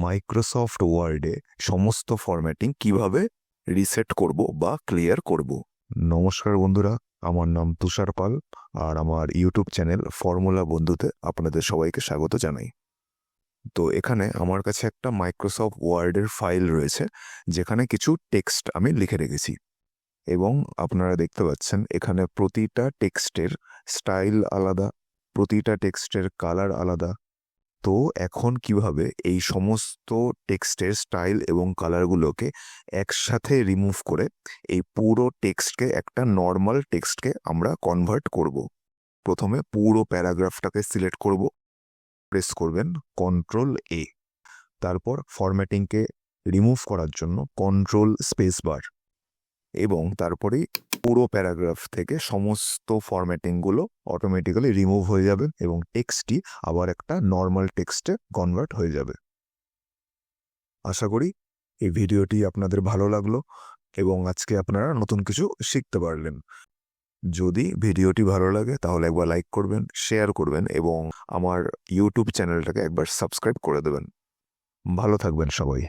Microsoft ওয়ার্ডে সমস্ত formatting কিভাবে রিসেট করব বা ক্লিয়ার করব। নমস্কার বন্ধুরা, আমার নাম তুষার পাল আর আমার ইউটিউব চ্যানেল ফর্মুলা বন্ধুতে আপনাদের সবাইকে স্বাগত জানাই। তো এখানে আমার কাছে একটা মাইক্রোসফট ওয়ার্ডের ফাইল রয়েছে যেখানে কিছু টেক্সট আমি লিখে রেখেছি এবং আপনারা দেখতে পাচ্ছেন এখানে প্রতিটা টেক্সটের স্টাইল আলাদা, প্রতিটা টেক্সটের কালার আলাদা। তো এখন কিভাবে এই সমস্ত টেক্সটের স্টাইল এবং কালারগুলোকে একসাথে রিমুভ করে এই পুরো টেক্সটকে একটা নর্মাল টেক্সটকে আমরা কনভার্ট করব। প্রথমে পুরো প্যারাগ্রাফটাকে সিলেক্ট করব, প্রেস করবেন Ctrl+A। তারপর ফরম্যাটিংকে রিমুভ করার জন্য Ctrl+Spacebar এবং তারপরেই পুরো প্যারাগ্রাফ থেকে সমস্ত ফরম্যাটিংগুলো অটোমেটিক্যালি রিমুভ হয়ে যাবে এবং টেক্সটটি আবার একটা নর্মাল টেক্সটে কনভার্ট হয়ে যাবে। আশা করি এই ভিডিওটি আপনাদের ভালো লাগলো এবং আজকে আপনারা নতুন কিছু শিখতে পারলেন। যদি ভিডিওটি ভালো লাগে তাহলে একবার লাইক করবেন, শেয়ার করবেন এবং আমার ইউটিউব চ্যানেলটাকে একবার সাবস্ক্রাইব করে দেবেন। ভালো থাকবেন সবাই।